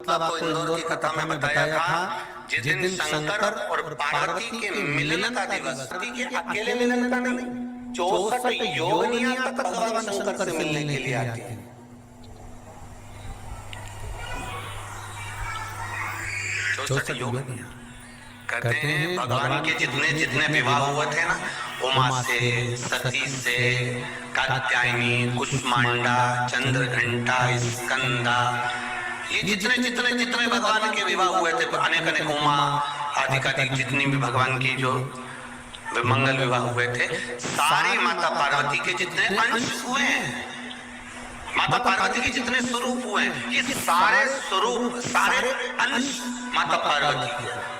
मतलब आपको इंदौर की कथा में बताया था, जिस दिन शंकर और पार्वती के मिलन का दिवस, के अकेले मिलन का नहीं, 64 योगिनियां तक भगवान शंकर से मिलने के लिए आती हैं। 64 योगिनियां कहते हैं भगवान के जितने जितने विवाह हुए थे ना, उमा से, सती से, कात्यायनी, कुष्मांडा, चंद्रघंटा, स्कंदा, ये जितने जितने जितने भगवान के विवाह हुए थे, अनेक अनेक उमा आदि का जितनी भी भगवान की जो मंगल विवाह हुए थे, सारी माता पार्वती के जितने अंश हुए हैं, माता पार्वती के जितने स्वरूप हुए हैं, ये सारे स्वरूप, सारे अंश माता पार्वती के।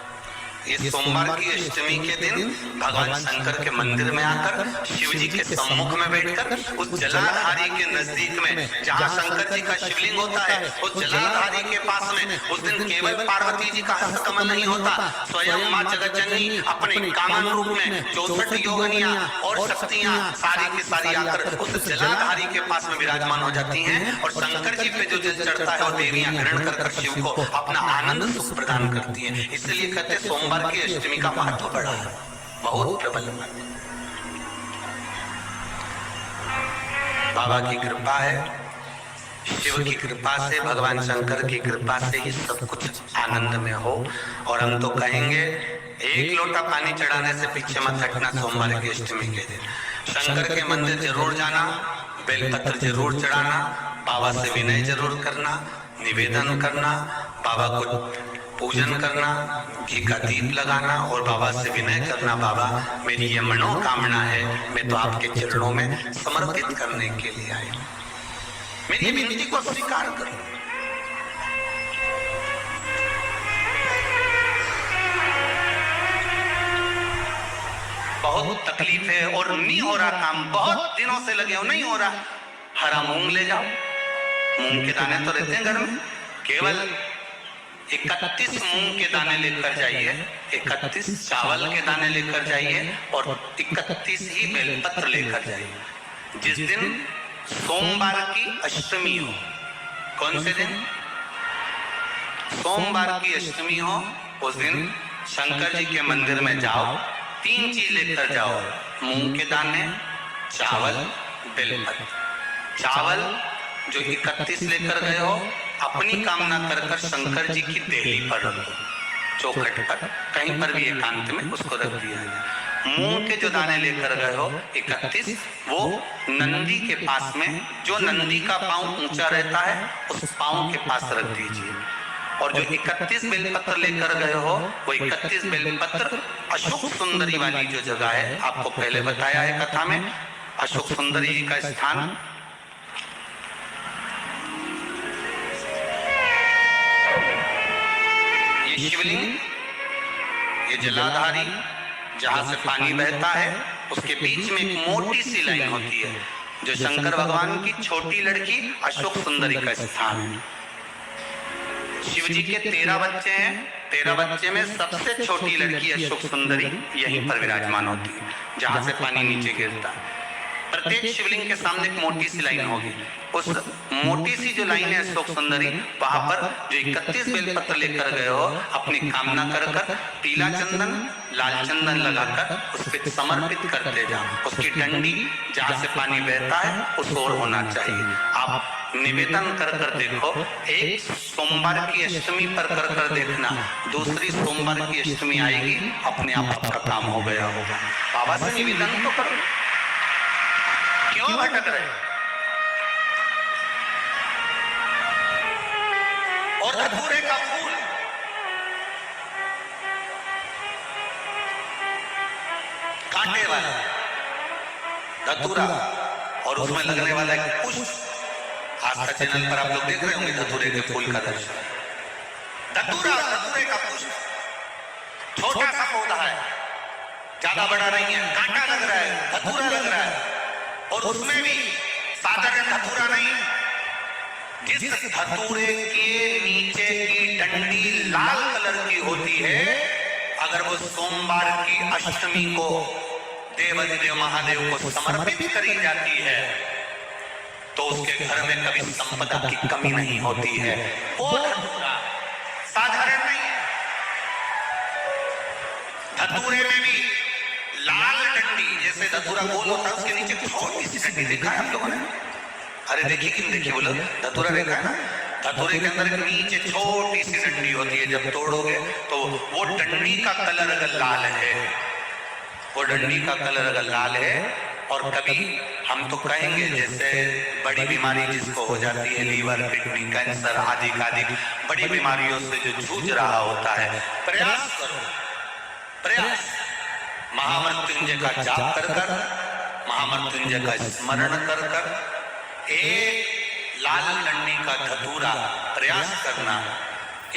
ये सोमवार की अष्टमी के दिन भगवान शंकर के मंदिर में आकर शिव जी के सम्मुख में बैठकर उस जलाधारी के नजदीक में, जहाँ शंकर जी का शिवलिंग होता है, उस जलाधारी के पास में उस दिन केवल पार्वती जी का हस्तकमल नहीं होता, स्वयं माँ जगतजननी अपने कामन रूप में 64 योगिनियां और शक्तियां सारी की सारी आकर उस जलाधारी के पास में विराजमान हो जाती हैं, और शंकर जी पे जो जल चढ़ता है वो देवियां ग्रहण कर शिव को अपना आनंद सुख प्रदान करती हैं। इसलिए कहते हैं सोमवार की अष्टमी का महत्व बड़ा है, बहुत प्रबल है। बाबा की कृपा है, शिव की कृपा से, भगवान शंकर की कृपा से ये सब कुछ आनंद में हो। और हम तो कहेंगे एक लोटा पानी चढ़ाने से पीछे मत हटना सोमवार की अष्टमी के दिन। शंकर के मंदिर जरूर जाना, बेलपत्र जरूर चढ़ाना, बाबा से विनय जरूर करना, निवेदन करना, बाबा को पूजन करना, घी का दीप लगाना और बाबा से विनय करना, बाबा मेरी ये मनोकामना है, मैं तो आपके चरणों में समर्पित करने के लिए आया हूं, मेरी विनती को स्वीकार करो। बहुत तकलीफ है और नहीं हो रहा काम, बहुत दिनों से लगे हो, नहीं हो रहा, हरा मूंग ले जाओ, मूंग के दाने तो रहते हैं घर में, केवल 31 मूंग के दाने लेकर जाइए, 31 चावल के दाने लेकर जाइए और 31 ही बेलपत्र लेकर जाइए। जिस दिन सोमवार की अष्टमी हो, कौन से दिन? सोमवार की अष्टमी हो, उस दिन शंकर जी के मंदिर में जाओ, 3 चीज लेकर जाओ, मूंग के दाने, चावल, बेलपत्र। चावल जो 31 लेकर गए हो, अपनी कामना कर कर शंकर जी की देहली पर रखो, चौखट पर, कहीं पर भी एकांत में उसको रख दिया जाए। मूंग के जो दाने लेकर गए हो 31, वो नंदी के पास में, जो नंदी का पांव ऊंचा रहता है उस पांव के पास रख दीजिए। और जो 31 बेलपत्र लेकर गए हो, वो 31 बेलपत्र अशोक सुंदरी वाली जो जगह है, आपको पहले बताया है कथा में, अशोक सुंदरी जी का स्थान, शिवलिंग, ये जलाधारी जहां से पानी बहता है, उसके बीच में एक मोटी सी लाइन होती है, जो शंकर भगवान की छोटी लड़की अशोक सुंदरी का स्थान है। शिव जी के 13 बच्चे हैं, 13 बच्चे में सबसे छोटी लड़की अशोक सुंदरी यहीं पर विराजमान होती है, जहां से पानी नीचे गिरता है। प्रत्येक शिवलिंग के सामने एक मोटी सी लाइन होगी, उस मोटी सी जो लाइन है अशोक सुंदरी, वहां पर जो 31 बेलपत्र लेकर गए हो, अपनी कामना कर कर पीला चंदन, लाल चंदन लगाकर उस पर समर्पित करते जाओ। उसकी डंडी जहां से पानी बहता है उस ओर होना चाहिए। आप निवेदन कर कर देखो, एक सोमवार की अष्टमी पर कर कर देखना, दूसरी सोमवार की अष्टमी आएगी, अपने आप आपका काम हो गया होगा। बाबा से निवेदन तो करो, क्यों भटक रहे? और धतूरे का फूल, कांटे वाला धतूरा, और उसमें लगने वाला एक पुष्प। आस्था चैनल पर आप लोग देख रहे होंगे धतूरे के फूल का दर्शन। धतूरा, धतूरे का पुष्प, छोटा सा पौधा है, ज्यादा बड़ा नहीं है, कांटा लग रहा है, धतूरा लग रहा है, और उसमें भी साधारण धतूरा नहीं, जिस धतूरे के नीचे की डंडी लाल कलर की होती है, अगर वो सोमवार की अष्टमी को देवाधिदेव महादेव को समर्पित करी जाती है, तो उसके घर में कभी संपदा की कमी नहीं होती है। वो धतूरा धतूरा गोल होता है, उसके नीचे छोटी सी गड्डी देखा है हम लोगों ने? अरे देखी कि नहीं देखी बोलो? धतूरा देखा है ना? धतूरे के अंदर नीचे छोटी सी डंडी होती है, जब तोड़ोगे तो वो डंडी का कलर अगर लाल है, वो डंडी का कलर अगर लाल है, और कभी हम तो कहेंगे जैसे बड़ी बीमारी जिसको हो जाती है, लीवर, किडनी, कैंसर आदि आदि बड़ी बीमारियों से जो जूझ रहा होता है, प्रयास करो, प्रयास महामृत्युंजय का जाप कर कर, महामृत्युंजय का स्मरण कर कर, एक लाल डंडी का धतूरा प्रयास करना,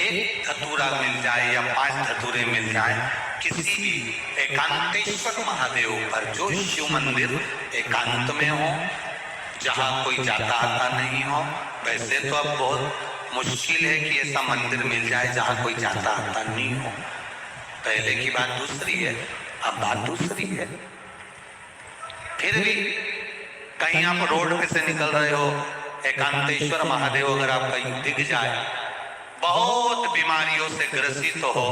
एक धतूरा मिल जाए या 5 धतूरे मिल जाए किसी भी एकांतेश्वर महादेव पर, जो शिव मंदिर एकांत में हो, जहाँ कोई जाता आता नहीं हो। वैसे तो अब बहुत मुश्किल है कि ऐसा मंदिर मिल जाए जहाँ कोई जाता आता नहीं हो। पहले की बात दूसरी है, अब बात दूसरी है। फिर भी कहीं आप रोड पे से निकल रहे हो, एकांतेश्वर महादेव अगर आपका दिख जाए, बहुत बीमारियों से ग्रसित हो,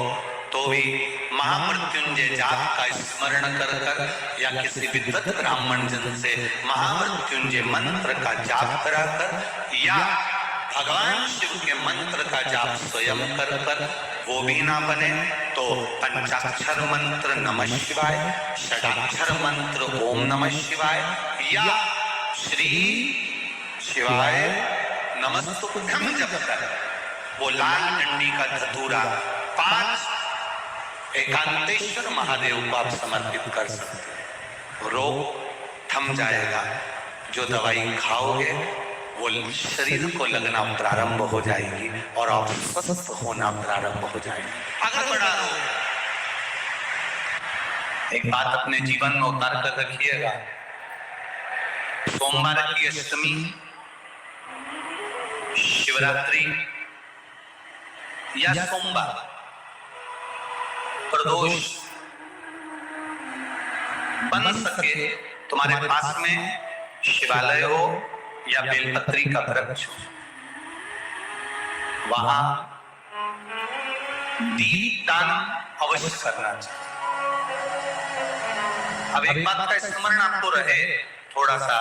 तो भी महामृत्युंजय जाप का स्मरण कर कर या किसी विद्वत ब्राह्मण जन से महामृत्युंजय मंत्र का जाप करा कर, या भगवान शिव के मंत्र का जाप स्वयं कर कर, वो भी ना बने तो पंचाक्षर मंत्र नमः शिवाय, षडाक्षर मंत्र ओम नमः शिवाय, या श्री शिवाय नमस्तुभ्यं जप कर वो लाल डंडी का धतूरा 5 एकांतेश्वर महादेव को आप समर्पित कर सकते हैं। रोग थम जाएगा, जो दवाई खाओगे वो शरीर को लगना प्रारंभ हो जाएगी और आप स्वस्थ होना प्रारंभ हो जाएगी। अगर बढ़ा लो, एक बात अपने जीवन में उतार कर रखिएगा, सोमवार की अष्टमी, शिवरात्रि या सोमवार, प्रदोष बन सके तुम्हारे पास में शिवालय हो या बेलपत्री का वृक्ष हो, वहां दीपदान अवश्य करना चाहिए। अब एक बात का स्मरण आपको रहे थोड़ा सा,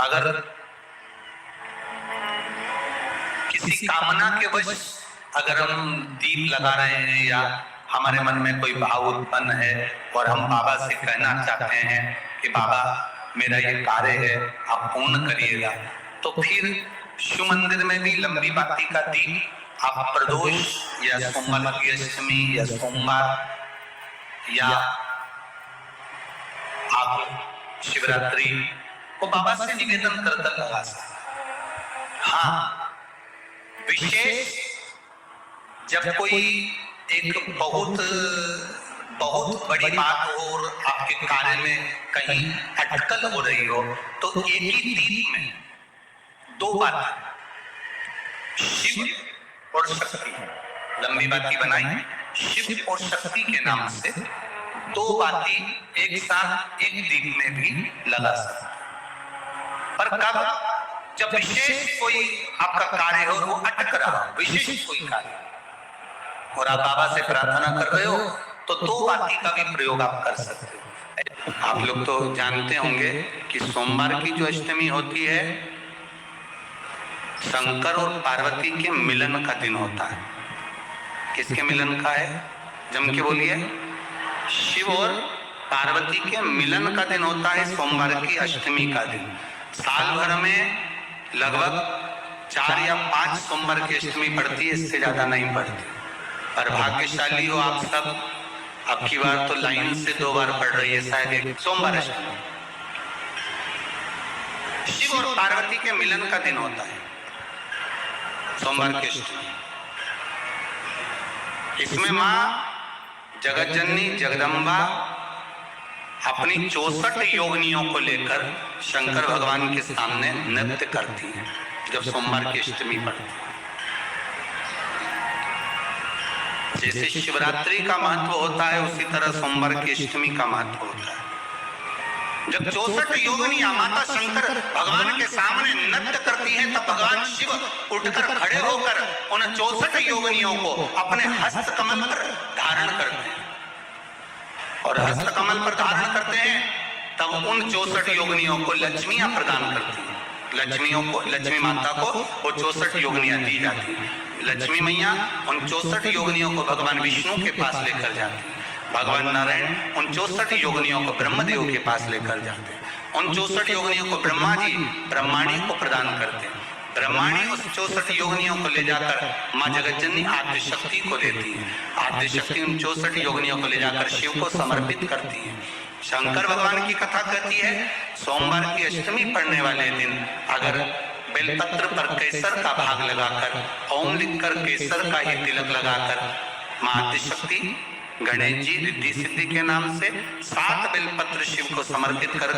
अगर किसी कामना के वश अगर हम दीप लगा रहे हैं या हमारे मन में कोई भाव उत्पन्न है और हम बाबा से कहना चाहते हैं कि बाबा मेरा ये कार्य है आप पूर्ण करिएगा, तो फिर शिव मंदिर में भी लंबी बाती का दीप आप प्रदोष या सोमवार की अष्टमी या सोमवार या आप शिवरात्रि को बाबा से निवेदन करता लगा सकते। हाँ, विशेष जब कोई एक बहुत बड़ी बात हो और आपके कार्य में कहीं अटकल हो रही हो, तो एक ही दीप में 2 बात, शिव और शक्ति, लंबी बाती बनाई, शिव और शक्ति के नाम से 2 बाती एक साथ एक दीप में भी लगा सकते। पर कब? जब विशेष कोई आपका कार्य हो, वो अटक रहा, विशेष कोई कार्य, और आप बाबा से प्रार्थना कर रहे हो, तो 2 बाती का भी प्रयोग आप कर सकते हो। आप लोग तो जानते होंगे कि सोमवार की जो अष्टमी होती है, शंकर और पार्वती के मिलन का दिन होता है। किसके मिलन का है? जम के बोलिए। शिव और पार्वती के मिलन का दिन होता है सोमवार की अष्टमी का दिन। साल भर में लगभग 4 या 5 सोमवार की अष्टमी पड़ती है, इससे ज्यादा नहीं पड़ती। पर भाग्यशाली हो आप सब, अब की बार तो लाइन से 2 बार पड़ रही है शायद एक सोमवार अष्टमी। शिव और पार्वती के मिलन का दिन होता है सोमवार की अष्टमी। इसमें माँ जगत जननी जगदम्बा अपनी 64 योगिनियों को लेकर शंकर भगवान के सामने नृत्य करती हैं जब सोमवार की अष्टमी पड़ती है। जैसे शिवरात्रि का महत्व होता है, उसी तरह सोमवार की अष्टमी का महत्व होता है। जब 64 योगिनियां माता शंकर भगवान के सामने नृत्य करती हैं, तब भगवान शिव उठकर खड़े होकर उन 64 योगिनियों को अपने हस्त कमल पर धारण करते हैं, और हस्त कमल पर धारण करते हैं तब उन 64 योगिनियों को लक्ष्मियां प्रदान करती हैं। लक्ष्मियों को, लक्ष्मी माता को वो 64 योगिनियां दी जाती हैं। लक्ष्मी मैया उन 64 योगिनियों को भगवान विष्णु के पास लेकर जाती है। भगवान नारायण उन 64 योगिनियों को ब्रह्मदेव के पास लेकर जाते हैं। उन 64 योगिनियों को ब्रह्मा जी ब्रह्माणी को प्रदान करते हैं। ब्रह्माणी उस 64 योगिनियों को ले जाकर माँ जगतजननी आद्य शक्ति को देती है। आद्य शक्ति उन 64 योगिनियों को ले जाकर शिव को समर्पित करती है। शंकर भगवान की कथा कहती है, सोमवार की अष्टमी पड़ने वाले दिन अगर बेलपत्र पर केसर का भाग लगाकर, ओम लिखकर केसर का ही तिलक लगाकर माँ आद्य शक्ति गणेश जी रिद्धि सिद्धि के नाम से 7 बेलपत्र शिव को समर्पित कर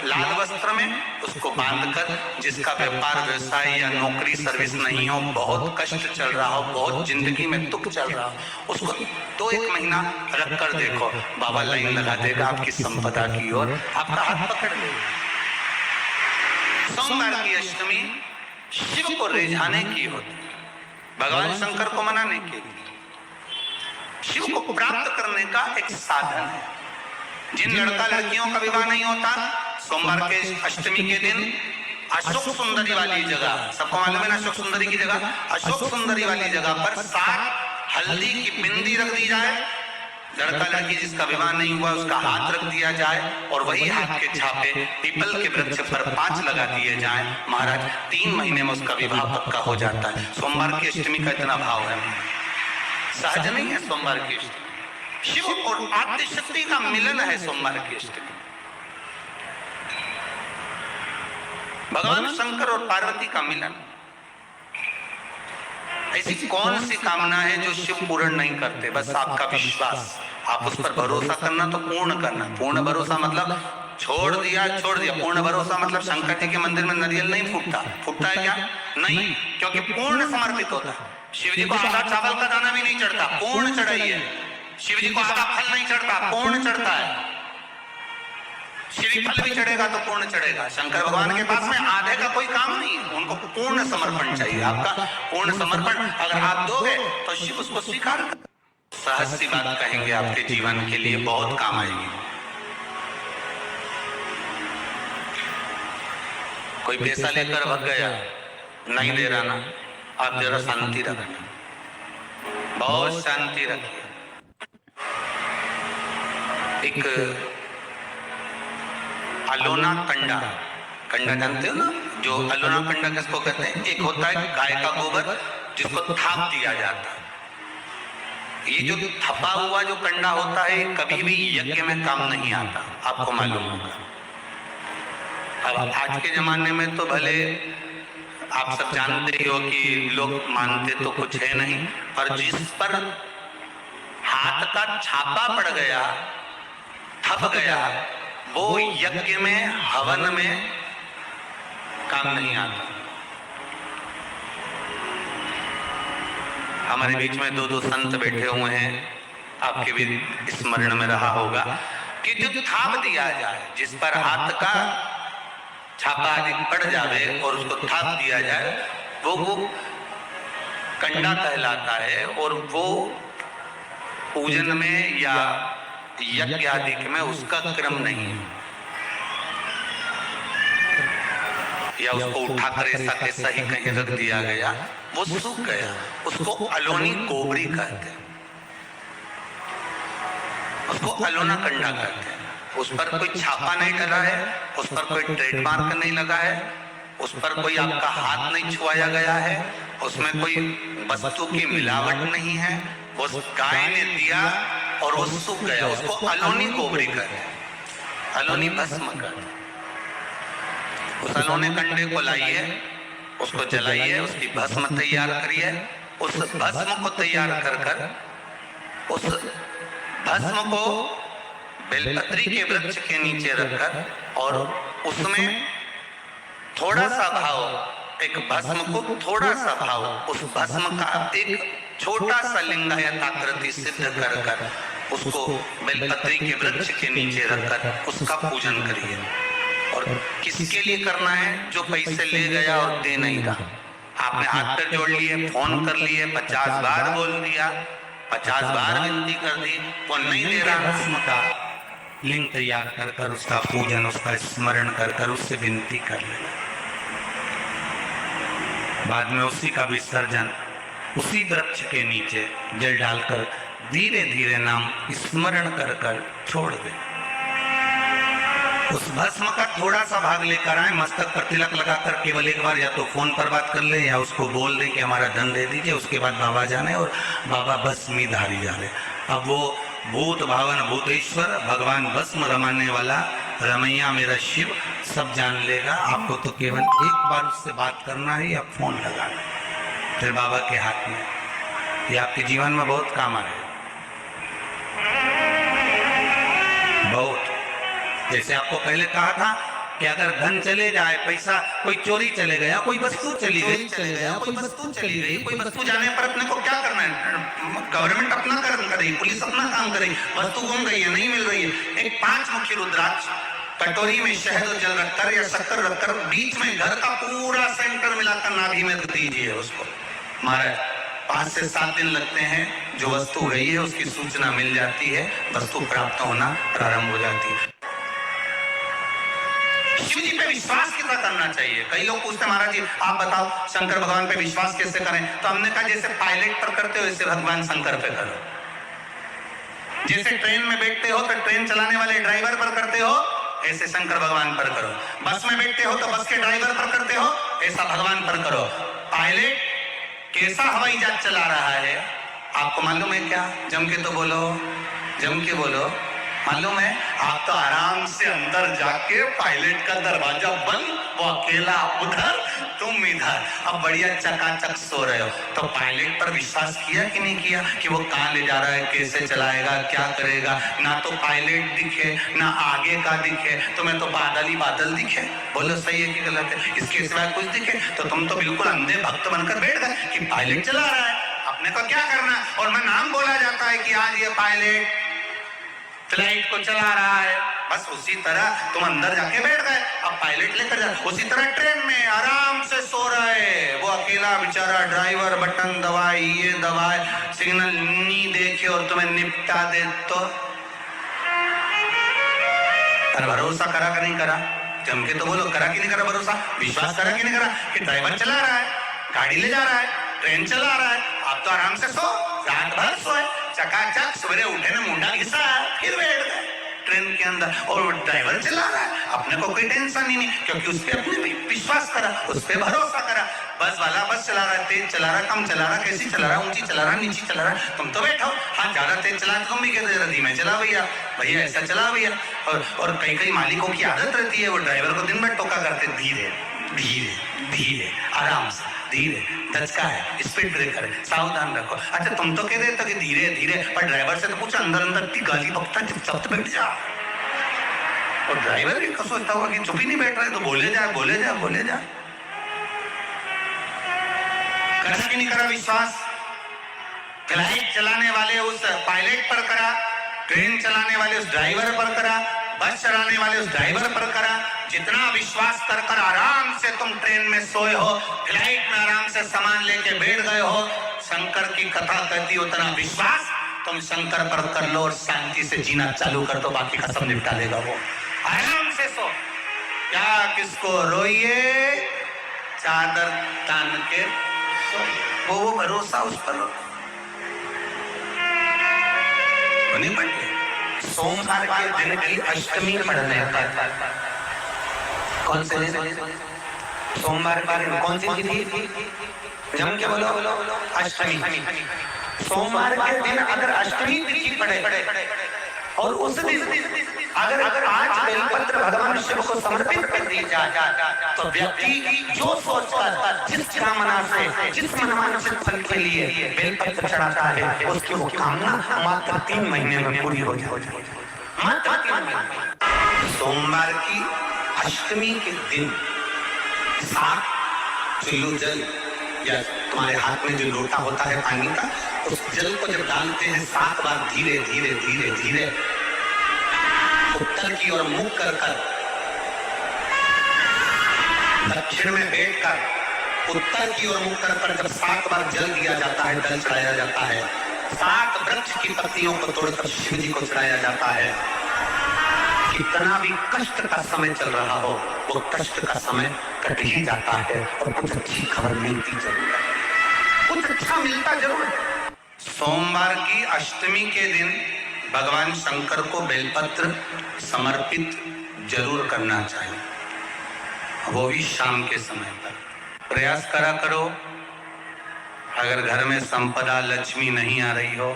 लाल वस्त्र में उसको बांधकर, जिसका व्यापार व्यवसाय या नौकरी सर्विस नहीं हो, बहुत कष्ट चल रहा हो, बहुत जिंदगी में दुख चल रहा हो, उसको 2-1 महीना रख कर देखो, बाबा लाइन लगा देगा आपकी संपदा की ओर, आपका हाथ पकड़ लेगा। सोमवार की अष्टमी शिव को रिझाने की होती, भगवान शंकर को मनाने के लिए, शिव को प्राप्त करने का एक साधन है। जिन लड़का लड़कियों का विवाह नहीं होता, सोमवार के अष्टमी के दिन अशोक सुंदरी वाली जगह, सबको मालूम है ना अशोक सुंदरी की जगह, अशोक सुंदरी वाली जगह पर 7 हल्दी की बिंदी रख दी जाए। लड़का लड़की जिसका विवाह नहीं हुआ उसका हाथ रख दिया जाए और वही हाथ के छापे पीपल के वृक्ष पर 5 लगा दिए जाए। महाराज 3 महीने में उसका विवाह पक्का हो जाता है। सोमवार की अष्टमी का इतना भाव है, सहज नहीं है। सोमवार की अष्टमी शिव और आद्य शक्ति का मिलन है। सोमवार की अष्टमी भगवान शंकर और पार्वती का मिलन। ऐसी कौन सी कामना है जो शिव पूर्ण नहीं करते? बस आपका विश्वास, आप उस पर भरोसा करना तो पूर्ण करना। पूर्ण भरोसा मतलब छोड़ दिया। पूर्ण भरोसा मतलब शंकर जी के मंदिर में नारियल नहीं फूटता है क्या? नहीं, क्योंकि पूर्ण समर्पित होता है। शिव जी को आधा चावल का दाना भी नहीं चढ़ता, पूर्ण चढ़ाई है। शिव जी को आधा फल नहीं चढ़ता, पूर्ण चढ़ता है। श्री फल भी चढ़ेगा तो पूर्ण चढ़ेगा। शंकर भगवान के पास में आधे का कोई काम नहीं है, उनको पूर्ण समर्पण चाहिए। आपका पूर्ण समर्पण अगर आप दोगे तो शिव उसको स्वीकार कर। सहज सी बात कहेंगे, आपके जीवन के लिए बहुत काम आएगी। कोई पैसा लेकर भग गया, नहीं दे रहा ना, आप जरा शांति रखना, बहुत शांति रखिए। एक अलोना कंडा जानते हो ना, जो अलोना कंडा किसको कहते हैं? एक होता है गाय का गोबर जिसको थाप दिया जाता है। ये जो थपा हुआ जो कंडा होता है कभी भी यज्ञ में काम नहीं आता, आपको मालूम होगा। अब आज के जमाने में तो भले आप सब जानते ही हो कि लोग मानते तो कुछ है नहीं, पर जिस पर हाथ का छापा पड़ गया, थप गया, वो यज्ञ में हवन में काम नहीं आता। हमारे बीच में 2 संत बैठे हुए हैं, आपके भी स्मरण में रहा होगा कि जो थाप दिया जाए, जिस पर हाथ का छापा आदि पड़ जावे और उसको थाप दिया जाए, वो कंडा कहलाता है। और वो पूजन में या यज्ञ आदि में उसका क्रम नहीं है, या उसको उठाकर ऐसा कैसा ही कहीं रख दिया गया, वो सूख गया, उसको अलोनी कोबरी कहते हैं, उसको अलोना कंडा कहते हैं। उस पर कोई छापा नहीं डला है, उस पर कोई ट्रेडमार्क नहीं लगा है, उस पर कोई आपका हाथ नहीं छुआया गया है, उसमें कोई वस्तु की मिलावट नहीं है, वो गाय ने दिया और वो सूख गया, उसको अलोनी कोबरी कहते हैं, अलोनी भस्म कहते हैं। उस अलोने कंडे को लाइए, उसको जलाइए, उसकी भस्म तैयार करिए। उस भस्म को तैयार कर उस भस्म को बेलपत्री के वृक्ष के नीचे रखकर और उसमें थोड़ा सा भाव, एक भस्म को थोड़ा सा भाव, उस भस्म का एक छोटा सा लिंगायत आकृति सिद्ध कर उसको बेलपत्री के वृक्ष के नीचे रखकर उसका पूजन करिए। और किसके लिए करना है? जो पैसे ले गया और दे नहीं रहा। आपने हाथ पर जोड़ लिए, फोन कर लिए, 50 बार बोल दिया, 50 बार विनती कर दी, वो नहीं दे रहा भस्म का, लिंग तैयार कर कर उसका पूजन, उसका स्मरण कर कर उससे विनती कर लेना। बाद में उसी का विसर्जन उसी वृक्ष के नीचे जल डालकर धीरे धीरे नाम स्मरण कर कर छोड़ दे। उस भस्म का थोड़ा सा भाग लेकर आए, मस्तक पर तिलक लगाकर केवल एक बार या तो फोन पर बात कर ले या उसको बोल दे कि हमारा धन दे दीजिए। उसके बाद बाबा जाने और बाबा भस्मी धारी जाने। अब वो भूत भावन भूतेश्वर भगवान भस्म रमाने वाला रमैया मेरा शिव सब जान लेगा। आपको तो केवल एक बार उससे बात करना है या फोन लगाना है, फिर बाबा के हाथ में। ये आपके जीवन में बहुत काम आएगा, बहुत। जैसे आपको पहले कहा था कि अगर धन चले जाए, पैसा कोई चोरी चले गया, कोई वस्तु चली गई, कोई वस्तु चली गई, कोई वस्तु जाने पर अपने को क्या करना है? गवर्नमेंट अपना कर्म करेगी, पुलिस अपना काम करेगी, वस्तु गुम गई है, नहीं मिल रही है। एक 5 मुखी रुद्राक्ष कटोरी में शहद और जल रखकर या शक्कर रखकर बीच में घर का पूरा सेंटर मिलाकर नाभि में दीजिए उसको। महाराज 5 से 7 दिन लगते हैं, जो वस्तु गई है उसकी सूचना मिल जाती है, वस्तु प्राप्त होना प्रारंभ हो जाती है। शिव जी पे विश्वास कितना करना चाहिए? कई लोग पूछते महाराज जी आप बताओ शंकर भगवान पे विश्वास कैसे करें? तो हमने कहा जैसे पायलट पर करते हो वैसे भगवान शंकर पे करो। जैसे ट्रेन में बैठते हो तो ट्रेन चलाने वाले ड्राइवर पर करते हो, ऐसे शंकर भगवान पर करो। बस में बैठते हो तो बस के ड्राइवर पर करते हो, ऐसा भगवान पर करो। पायलट कैसा हवाई जहाज चला रहा है आपको मालूम है क्या? जम के तो बोलो, जम के बोलो। मालूम है? आप तो आराम से अंदर जाके पायलट का दरवाजा बंद, वो अकेला उधर तुम इधर, अब बढ़िया चकाचक सो रहे हो। तो पायलट पर विश्वास किया कि नहीं किया कि वो कहाँ ले जा रहा है, कैसे चलाएगा, क्या करेगा? ना तो पायलट दिखे ना आगे का दिखे, तुम्हें तो बादल ही बादल दिखे। बोलो सही है कि गलत है? इसके सिवा कुछ दिखे तो तुम तो बिल्कुल अंधे भक्त बनकर बैठ गए कि पायलट चला रहा है, अपने को क्या करना। और मैं नाम बोला जाता है कि आज ये पायलट फ्लाइट को चला रहा है, बस उसी तरह तुम अंदर जाके बैठ गए, अब पायलट लेकर जा। उसी तरह ट्रेन में आराम से सो रहा है वो अकेला बेचारा ड्राइवर, बटन दबाए, ये दबाए, सिग्नल नहीं देखे और तुम्हें निपटा दे तो भरोसा करा कि नहीं करा? जम के तो बोलो, करा कि नहीं करा भरोसा? विश्वास करा कि नहीं करा कि ड्राइवर चला रहा है, गाड़ी ले जा रहा है, ट्रेन चला रहा है, आप तो आराम से सो, रात भर सोए, चकाचक सवेरे उठे ना मुंडा घिसा फिर बैठ गए ट्रेन के अंदर, और ड्राइवर चला रहा है, अपने को कोई टेंशन ही नहीं, क्योंकि उस पर अपने विश्वास करा, उस पर भरोसा करा। बस वाला बस चला रहा है, तेज चला रहा है, कम चला रहा है, कैसी चला रहा है, ऊंची चला रहा है, नीची चला रहा है, तुम तो बैठो। हाँ ज्यादा तेज चला तुम भी कहते जरा धीमे चला भैया, भैया ऐसा चला भैया। और कई कई मालिकों की आदत रहती है, वो ड्राइवर को दिन भर टोका करते, धीरे धीरे धीरे आराम से, धीरे दचका है, स्पीड ब्रेकर है, सावधान रखो। अच्छा तुम तो कह रहे थे कि धीरे धीरे, पर ड्राइवर से तो पूछा अंदर अंदर की गाली बकता चुपचाप बैठ जा। और ड्राइवर भी सोचता होगा कि चुप ही नहीं बैठ रहा है तो बोले जा बोले जा बोले जा। करा कि नहीं करा विश्वास? फ्लाइट चलाने वाले उस पायलट पर करा, ट्रेन चलाने वाले उस ड्राइवर पर करा, बस चलाने वाले उस ड्राइवर पर करा। जितना विश्वास कर कर आराम से तुम ट्रेन में सोए हो, फ्लाइट में आराम से सामान लेके बैठ गए हो, शंकर की कथा कहती उतना विश्वास तुम शंकर पर कर लो और शांति से जीना चालू कर दो, बाकी का सब निपटा देगा वो। आराम से सो, क्या किसको रोइए, चादर तान के वो भरोसा उस पर नहीं पड़े। सोमवार के दिन की अष्टमी पढ़ने आता, कौन से दिन? सोमवार के दिन कौन सी तिथि? जम के बोलो, अष्टमी। सोमवार के दिन अगर अष्टमी तिथि पड़े और उस दिन अगर आज बेलपत्र भगवान शिव को समर्पित कर दी जाए तो व्यक्ति जो सोचकर जिस कामना से, जिस मनमानसिक फल के लिए बेलपत्र चढ़ाता है, उसकी वो कामना मात्र 3 महीने में पूरी हो जाए। मात्र 3 महीने। सोमवार की अष्टमी के दिन 7 किलो जल या तुम्हारे हाथ में जो लोटा होता है पानी का, उस जल को जब डालते हैं 7 बार धीरे धीरे धीरे धीरे उत्तर की ओर मुख कर कर, दक्षिण में बैठकर उत्तर की ओर मुख कर कर जब 7 बार जल दिया जाता है, जल चढ़ाया जाता है, 7 वृक्ष की पत्तियों को तोड़कर शिव जी को चढ़ाया जाता है। कितना भी कष्ट का समय चल रहा हो, वो कष्ट का समय कट ही जाता है और कुछ अच्छी खबर मिलती जरूर है, कुछ अच्छा मिलता जरूर है। सोमवार की अष्टमी के दिन भगवान शंकर को बेलपत्र समर्पित जरूर करना चाहिए, वो भी शाम के समय पर। प्रयास करा करो, अगर घर में संपदा लक्ष्मी नहीं आ रही हो,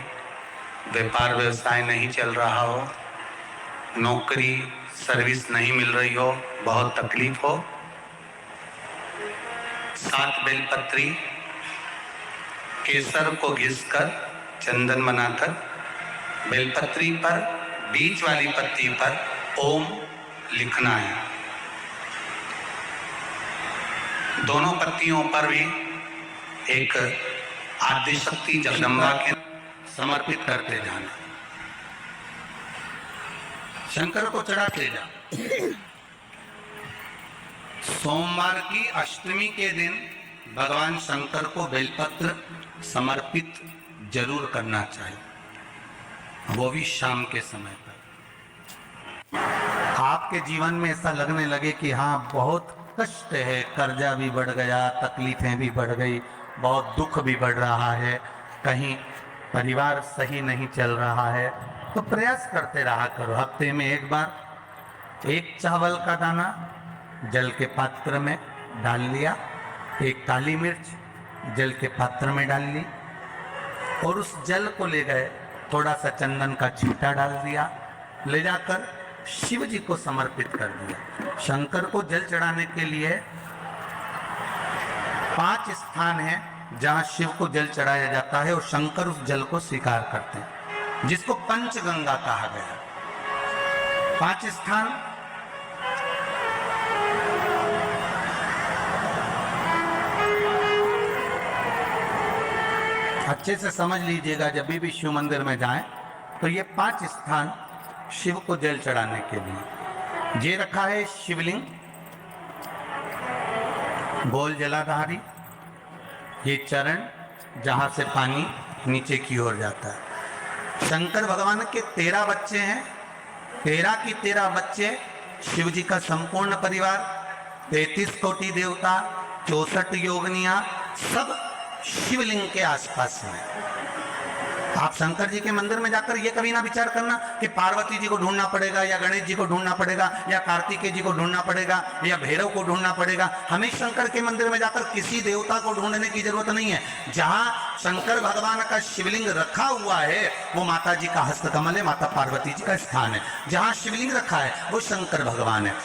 व्यापार व्यवसाय नहीं चल रहा हो, नौकरी सर्विस नहीं मिल रही हो, बहुत तकलीफ हो, 7 बेलपत्री केसर को घिसकर चंदन बनाकर बेलपत्री पर बीच वाली पत्ती पर ओम लिखना है। दोनों पत्तियों पर भी एक आदिशक्ति जगदम्बा के समर्पित करते जाना, शंकर को चढ़ाते जा। सोमवार की अष्टमी के दिन भगवान शंकर को बेलपत्र समर्पित जरूर करना चाहिए, वो भी शाम के समय पर। आपके जीवन में ऐसा लगने लगे कि हाँ बहुत कष्ट है, कर्जा भी बढ़ गया, तकलीफें भी बढ़ गई, बहुत दुख भी बढ़ रहा है, कहीं परिवार सही नहीं चल रहा है, तो प्रयास करते रहा करो। हफ्ते में एक बार एक चावल का दाना जल के पात्र में डाल लिया, एक काली मिर्च जल के पात्र में डाल ली और उस जल को ले गए, थोड़ा सा चंदन का छींटा डाल दिया, ले जाकर शिव जी को समर्पित कर दिया। शंकर को जल चढ़ाने के लिए 5 स्थान हैं जहां शिव को जल चढ़ाया जाता है और शंकर उस जल को स्वीकार करते हैं, जिसको पंचगंगा कहा गया। 5 स्थान अच्छे से समझ लीजिएगा, जब भी शिव मंदिर में जाएं तो ये 5 स्थान शिव को जल चढ़ाने के लिए। ये रखा है शिवलिंग, गोल जलाधारी, ये चरण जहां से पानी नीचे की ओर जाता है। शंकर भगवान के 13 बच्चे हैं, 13 की 13 बच्चे, शिव जी का संपूर्ण परिवार, 33 कोटि देवता, 64 योगनियां, सब शिवलिंग के आसपास में। आप शंकर जी के मंदिर में जाकर ये कभी ना विचार करना कि पार्वती जी को ढूंढना पड़ेगा या गणेश जी को ढूंढना पड़ेगा या कार्तिकेय जी को ढूंढना पड़ेगा या भैरव को ढूंढना पड़ेगा। हमें शंकर के मंदिर में जाकर किसी देवता को ढूंढने की जरूरत नहीं है। जहां शंकर भगवान का शिवलिंग रखा हुआ है वो माता जी का हस्तकमल है, माता पार्वती जी का स्थान है। जहां शिवलिंग रखा है वो शंकर भगवान है।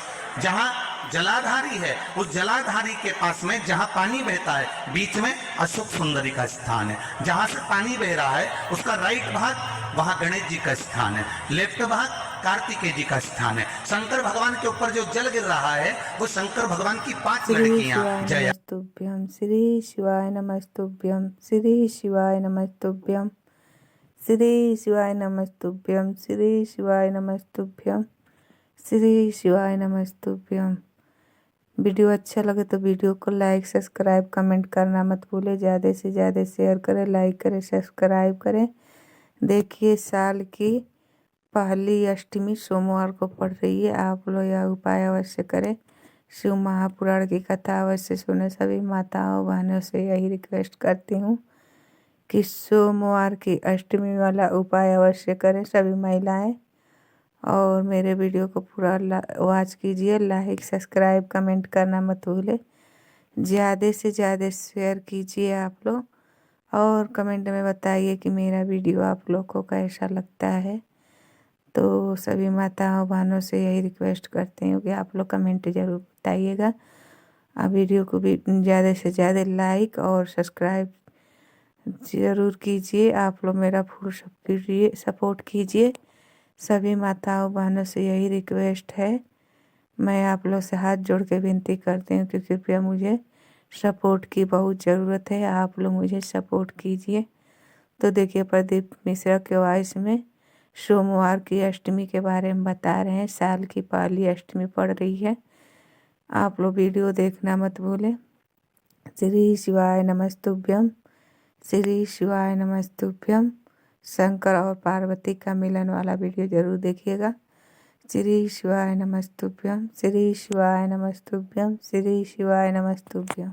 जहां जलाधारी है उस जलाधारी के पास में जहां पानी बहता है बीच में अशोक सुंदरी का स्थान है। जहां से पानी बह रहा है उसका राइट भाग वहां गणेश जी का स्थान है, लेफ्ट भाग कार्तिकेय जी का स्थान है। शंकर भगवान के ऊपर जो जल गिर रहा है वो शंकर भगवान की 5 लड़कियां। जय नमस्तुभ्यं श्री शिवाय नमस्तुभ्यं श्री शिवाय नमस्तुभ्यं श्री शिवाय नमस्तुभ्यं श्री शिवाय नमस्तुभ्यं श्री शिवाय नमस्तुभ्यं। वीडियो अच्छा लगे तो वीडियो को लाइक सब्सक्राइब कमेंट करना मत भूले, ज़्यादा से ज़्यादा शेयर करें, लाइक करें, सब्सक्राइब करें। देखिए साल की पहली अष्टमी सोमवार को पड़ रही है, आप लोग यह उपाय अवश्य करें। शिव महापुराण की कथा अवश्य सुने। सभी माताओं बहनों से यही रिक्वेस्ट करती हूँ कि सोमवार की अष्टमी वाला उपाय अवश्य करें सभी महिलाएं। और मेरे वीडियो को पूरा वॉच कीजिए, लाइक सब्सक्राइब कमेंट करना मत भूले, ज़्यादा से ज़्यादा शेयर कीजिए आप लोग और कमेंट में बताइए कि मेरा वीडियो आप लोग को कैसा लगता है। तो सभी माताओं बहनों से यही रिक्वेस्ट करती हूँ कि आप लोग कमेंट ज़रूर बताइएगा। आप वीडियो को भी ज़्यादा से ज़्यादा लाइक और सब्सक्राइब ज़रूर कीजिए। आप लोग मेरा फुल सपोर्ट कीजिए। सभी माताओं बहनों से यही रिक्वेस्ट है। मैं आप लोग से हाथ जोड़ के विनती करती हूँ कि कृपया मुझे सपोर्ट की बहुत ज़रूरत है, आप लोग मुझे सपोर्ट कीजिए। तो देखिए प्रदीप मिश्रा के वॉइस में सोमवार की अष्टमी के बारे में बता रहे हैं। साल की पहली अष्टमी पड़ रही है, आप लोग वीडियो देखना मत भूलें। श्री शिवाय नमस्तुभ्यं श्री शिवाय नमस्तुभ्यं। शंकर और पार्वती का मिलन वाला वीडियो ज़रूर देखिएगा। श्री शिवाय नमस्तुभ्यं, श्री शिवाय नमस्तुभ्यं, श्री शिवाय नमस्तुभ्यं।